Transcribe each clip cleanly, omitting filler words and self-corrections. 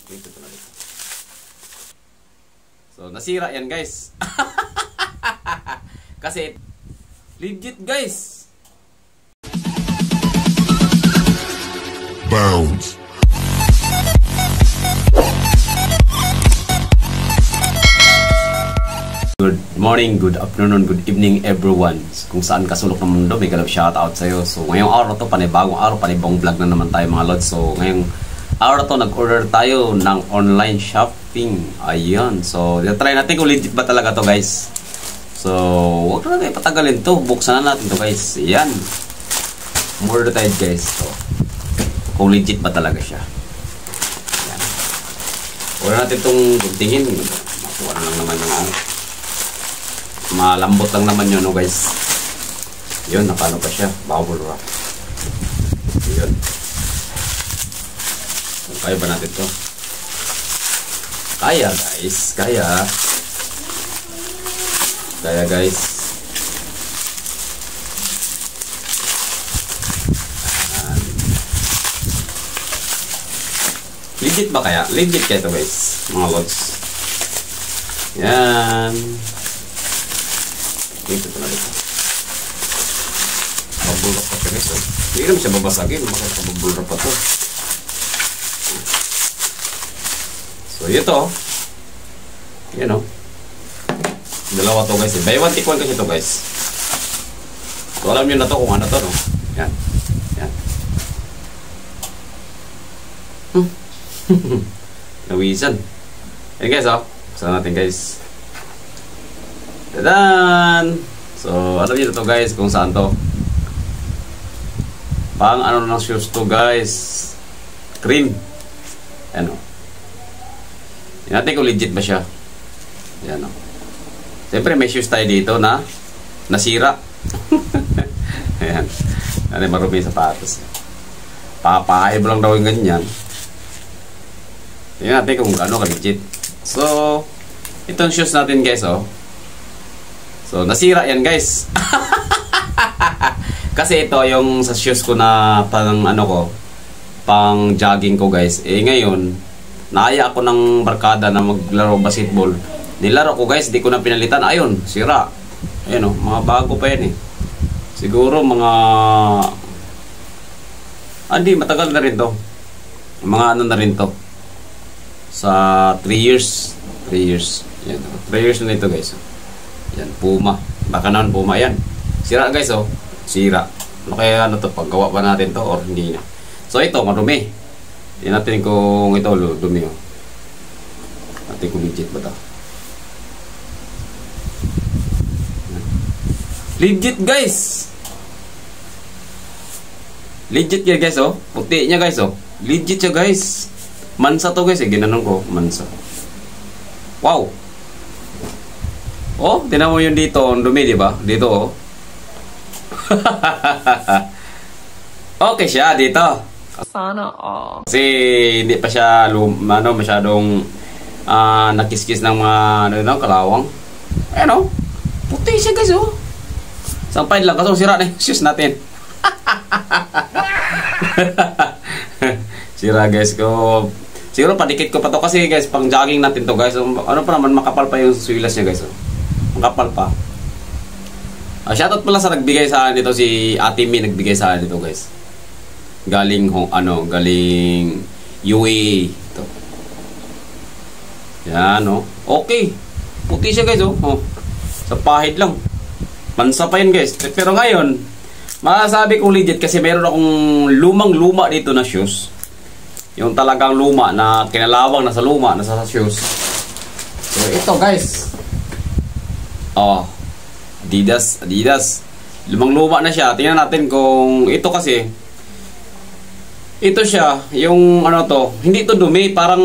Ito na dito. So, nasira yan guys. Kasi, legit guys. Bounce. Good morning, good afternoon, good evening everyone. Kung saan kasulok ng mundo, may galap shoutout sa'yo. So, ngayong araw to, panibagong araw, panibagong vlog na naman tayo mga lods. So, ngayong araw to, nag-order tayo ng online shopping. Ayan. So, try natin kung legit ba talaga to guys. So, huwag na tayo patagalin to. Buksan na natin to guys. Ayan. Order tayo guys. So, kung legit ba talaga siya. Ayan. Order natin itong tingin. Makuha na lang naman yung ano. Malambot lang naman yun, no guys. Yun, napano pa siya. Bubble wrap. Yun. Kaya ba natin to? Kaya guys. Kaya. Kaya guys. Ayan. Legit ba kaya? Legit kaya to guys. Mga lods. Yan. Ito na dito. Mabulok pa siya guys. Hindi naman siya babasagin. Makakababulok pa to. So ito. Yan o. Dalawa to guys. Buy one take one kasi to guys. So alam nyo na to kung ano to no. Yan. Yan. Nawisan. Yan guys o. Saan natin guys. Tadan! So, alam niyo to guys kung saan to. Pang ano ng shoes to guys. Cream. Ano. Yan natin kung legit ba siya. Yan o. Siyempre may shoes tayo dito na nasira. Ayan. Ano yung marumi yung sapatos. Papahay mo lang daw yung ganyan. Yan natin kung ano ka legit. So, itong shoes natin guys oh. So, nasira yan guys. Kasi ito yung sa shoes ko na pang ano ko, pang jogging ko guys. Eh ngayon, naaya ako ng barkada na maglaro basketball. Nilaro ko guys, di ko na pinalitan. Ayun, sira. Ayun o, mga bago pa yan eh. Siguro mga... Hindi, matagal na rin to. Mga ano na rin to. Sa 3 years. 3 years. Yan, 3 years na ito guys. Yan, Puma. Baka naman Puma yan. Sira guys oh. Sira. Ano kaya ano to? Paggawa pa natin to or hindi na. So ito, marumi. Yan natin kung ito dumi oh. Natin kung legit ba to. Legit guys. Legit yan guys oh. Puti niya guys oh. Legit siya guys. Mansa to guys eh. Ginanong ko. Mansa. Wow. Oh, tinan mo yun dito, ang dumi, di ba? Dito, oh. Okay siya, dito. Sana all. Kasi hindi pa siya, masyadong nakiskis ng mga, kalawang. Ayan, oh. Puti siya, guys, oh. Sampay lang, kasi sira na yung shoes natin. Sira, guys, ko. Siguro, padikit ko pa to kasi, guys, pang jogging natin to, guys. Ano pa naman, makapal pa yung suwilas niya, guys, oh. Kapal pa. Shoutout pala sa nagbigay sa akin dito, si Ate Mi nagbigay sa akin dito guys. Galing galing UAE ito. Yan oh. Okay. Puti siya guys oh. Sa pahid lang. Mansa pa yun guys. Pero ngayon, masasabi kong legit kasi meron akong lumang-luma dito na shoes. Yung talagang luma na kinalawang na sa luma na sa shoes. So ito guys. Oh, Adidas. Lumang-luma na siya. Tingnan natin kung ito kasi ito siya, yung ano to, hindi to dumi, parang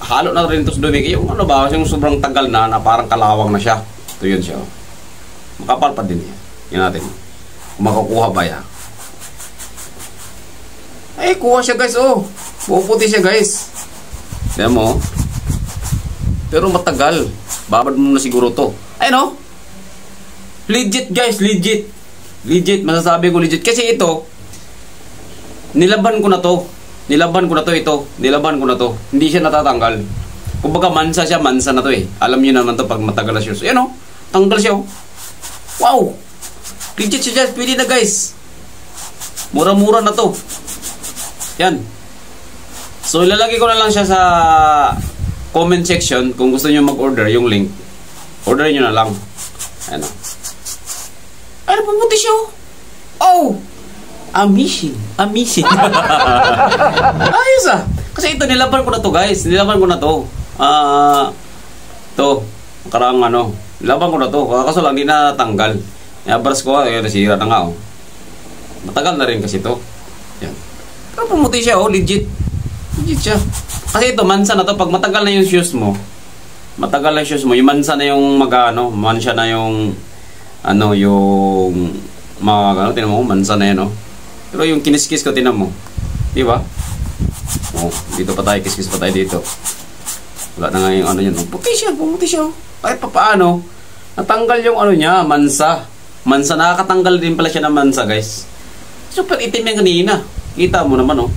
halo na rin to sa dumi. Yung ano ba, yung sobrang tagal na parang kalawang na siya. Ito yun siya. Makapal pa din yan. Yan natin. Kung makukuha ba yan. Ay, kuha siya guys, oh. Puputi siya guys. Tignan mo, oh. Pero matagal. Babad mo na siguro to. Ayun o. Legit guys, legit. Legit, masasabi ko legit. Kasi ito, nilaban ko na to. Nilaban ko na to ito. Nilaban ko na to. Hindi siya natatanggal. Kumbaga mansa siya, mansa na to eh. Alam niyo naman to pag matagal na shoes. Yan oh. Tanggal siya oh. Wow. Legit siya. Pwede na guys. Mura-mura na to. Yan. So ilalagay ko na lang siya sa comment section kung gusto niyo mag-order yung link. Order niyo na lang. Ayan oh. Ay, napaputi siya oh. Oh. Amazing. Ayos ah. Kasi ito, nilaban ko na to guys. Nilaban ko na to. To. Karang ano. Nilaban ko na to. Kaso lang, di na tanggal. Nabras ko, nasira na nga oh. Matagal na rin kasi to. Yan. Pero pumuti siya oh, legit. Legit siya. Kasi ito, mansa na to. Pag matagal na yung shoes mo, yung mansa na yung mansa na yung, yung, tinan mo, mansa na yan oh. Pero yung kiniskis ko, tinan mo. Di ba? Oh, dito pa tayo, kiskis pa tayo dito. Wala na nga yung yan. Pumuti siya. Kahit pa paano, natanggal yung niya, mansa. Mansa, nakakatanggal din pala siya ng mansa, guys. Super itim yan kanina. Kita mo naman, oh.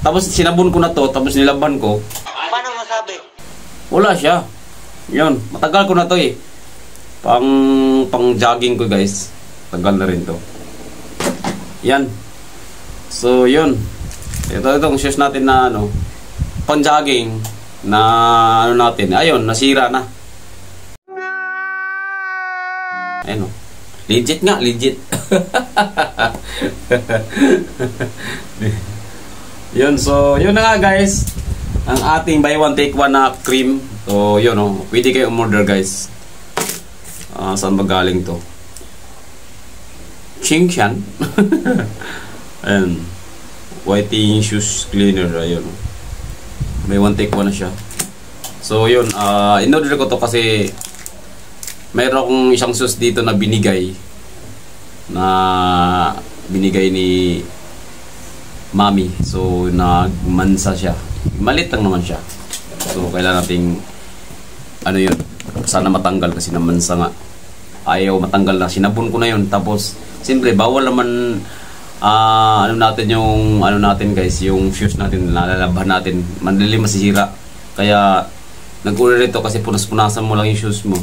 Tapos sinabon ko na to, tapos nilaban ko. Paano masabi? Wala siya. Yun, matagal ko na to eh. Pang jogging ko, guys. Tagal na rin to. Yan. So, yun. Itong shoes natin na pang jogging na natin. Ayun, nasira na. Ayun, legit nga, legit. Yun, so, yun na nga guys. Ang ating buy one take one na cream. So, yun pwede kayo umorder guys. Saan ba galing to? Qingshan. Ayan. Whiting shoes cleaner. Ayun. May one take one na siya. So yun, in-order ko to kasi mayroon akong isang shoes dito na binigay ni Mami. So nagmansa siya. Malit lang naman siya. So kailangan nating yun, sana matanggal kasi namansa nga. Ayaw matanggal na. Sinabon ko na yun. Tapos siyempre bawal naman natin guys, yung shoes natin nalalaban natin, mandali masisira. Kaya nag-order ito kasi punas-punasan mo lang yung shoes mo,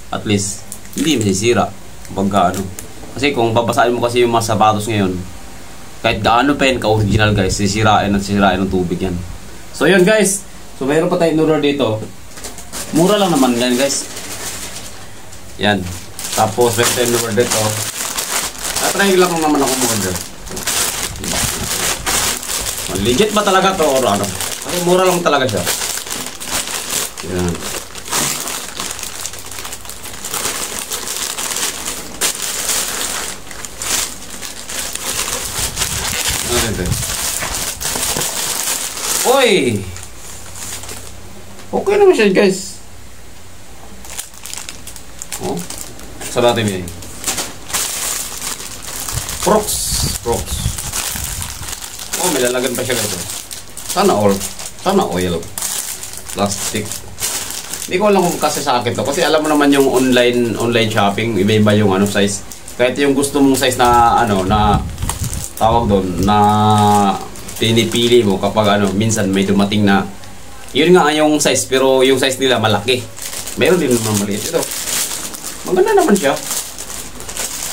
at least hindi masisira pagka kasi kung babasahin mo kasi yung mga sapatos ngayon, kahit gaano pa yan ka-original guys, sisirain ng tubig yan. So yun guys, so mayroon pa tayong order dito, mura lang naman yan guys. Yan, tapos mayroon tayong order dito. Try lang naman ako order. Legit ba talaga to or ano? Kasi mura lang talaga siya. Yan. Ano ito? Oy! Okay naman siya guys. Oh, saan natin yun? Crocs. Oh, may lalagan pa siya ganito. Sana oil. Plastic. Hindi ko alam kung kasi sa akin to. Kasi alam mo naman yung online shopping, iba-iba yung size. Kahit yung gusto mong size na na tawag doon, na pinipili mo kapag minsan may dumating na yun nga yung size, pero yung size nila malaki. Meron din naman maliit. Ito, maganda naman siya.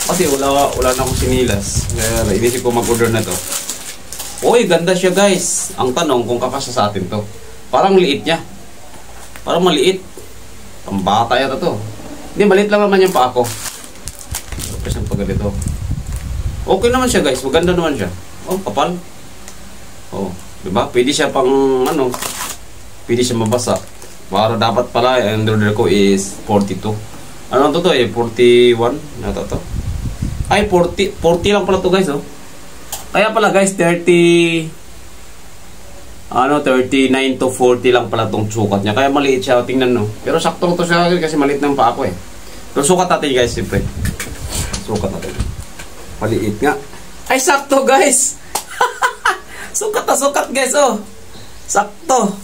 Kasi wala na akong sinilas. Kaya inisip ko mag-order na to. Uy, ganda siya guys. Ang tanong kung kakasya sa atin to. Parang liit niya. Parang maliit. Pambata yata to. Hindi, maliit lang naman yung paa ko. Tapos yung pagganito. Okay naman siya guys. Maganda naman siya. Oh, kapal. Oh, diba? Pwede siya pang pwede siya mabasa. Para dapat pala, ang order ko is 42. Ano to 41? Ano to? Ay, 40 lang pala to guys, oh. Kaya pala guys, 39 to 40 lang pala tong sukat niya. Kaya maliit siya, tingnan no. Pero saktong to siya kasi maliit ng paa ko eh. Pero sukat natin guys, siyempre. Sukat natin. Maliit nga. Ay, sakto guys. Sukat na sukat guys, oh. Sakto.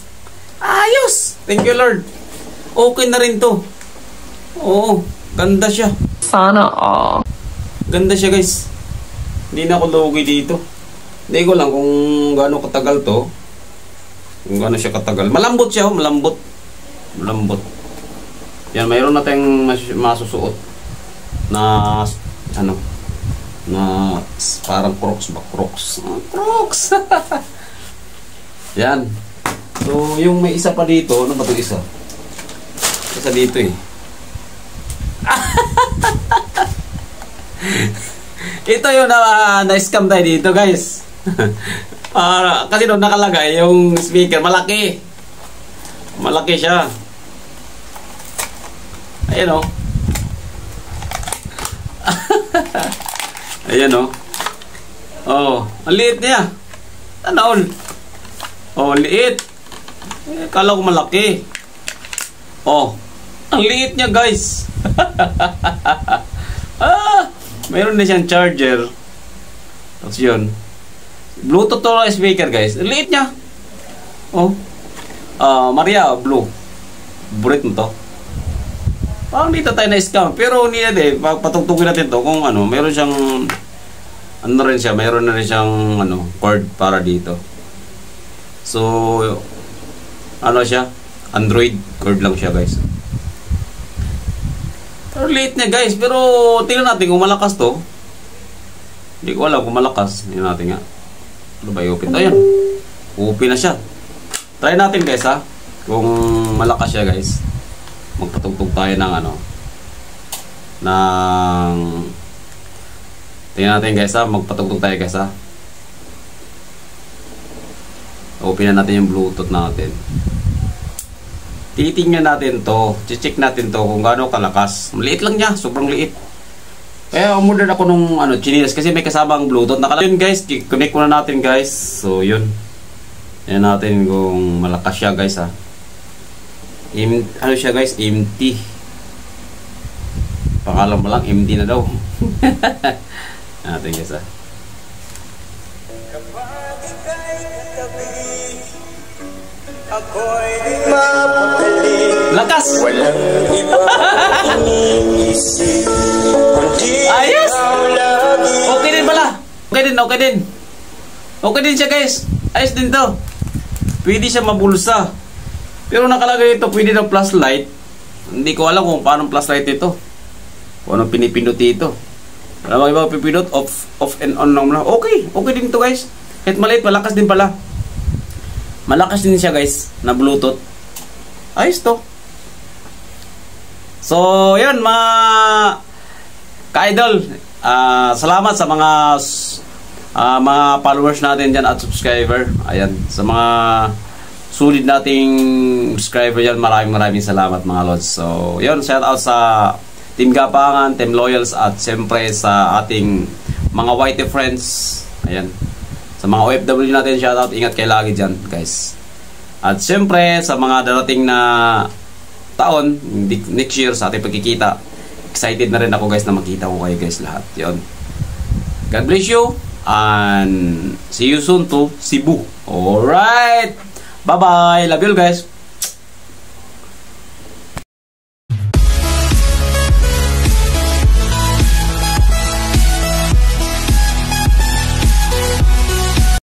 Ayos. Thank you Lord. Okay na rin to. Oo, ganda siya. Sana all. Ganda siya guys. Hindi na ako lugi dito. Hindi ko lang kung gaano katagal to. Kung gaano siya katagal. Malambot siya, oh, malambot. Malambot. Yan, mayroon na tayong masusuot na ano, na parang crocs ba? Crocs. Crocs! Yan. So, yung may isa pa dito, ano ba ito isa? Isa dito eh. Ito yung na-scam tayo dito, guys. Kasi doon nakalagay yung speaker, malaki. Malaki siya. Ayan o. Ayan o. Oh, ang liit niya. Ano? Oh, liit. Kala ko malaki. Oh, ang liit niya, guys. Mayroon na siyang charger. Tapos yun. Bluetooth to speaker, guys. Ang liit niya. Oh. Maria, blue. Burit mo to. Parang dito tayo na-scam. Pero hindi natin. Patugtugin natin to kung ano. Mayroon siyang ano rin siya. Mayroon na rin siyang ano, cord para dito. So, ano siya? Android cord lang siya, guys. Pero late niya, guys. Pero tingnan natin kung malakas to. Hindi ko alam kung malakas. Tingnan natin nga. Ano ba i-open? Ayan. Open na siya. Try natin, guys, ha. Kung malakas siya, guys. Magpatugtog tayo ng ano. Ng... Tingnan natin, guys, ha. Magpatugtog tayo, guys, ha. Open na natin yung Bluetooth natin. Titingnan natin to, check natin to kung gaano kalakas. Maliit lang niya, sobrang liit. Kaya umorder ako nung ano, chinelas kasi may kasamang Bluetooth. Yun, guys, connect muna natin, guys. So yun. Yan natin kung malakas siya, guys, ha. Ano siya, guys? empty. Pangalan mo lang, empty na daw. Natin, guys, ha. Lakas! Ayos! Okay din pala. Okay din, okay din. Okay din siya, guys. Ayos din to. Pwede siya mabulsa. Pero nakalagay ito, pwede ng flashlight. Hindi ko alam kung paano flashlight ito. Kung anong pinipinduti ito. Alam mo iba pipindot, off and on lang muna. Okay, okay din to, guys. Kahit maliit, malakas din pala. Malakas din siya, guys, na Bluetooth. Ayos to. So, yun, mga ka-idol. Salamat sa mga followers natin dyan at subscriber. Ayan, sa mga sulit nating subscriber dyan, maraming salamat, mga lods. So, yun, shout out sa Team Gapangan, Team Loyals, at siyempre sa ating mga whitey friends. Ayan. Sa mga OFW natin, shout out, ingat kayo lagi dyan, guys. At siyempre, sa mga darating na taon, next year, sa ating pagkikita, excited na rin ako, guys, na makita ko kayo, guys, lahat. Yun. God bless you, and see you soon to Cebu. Alright! Bye-bye! Love you, guys!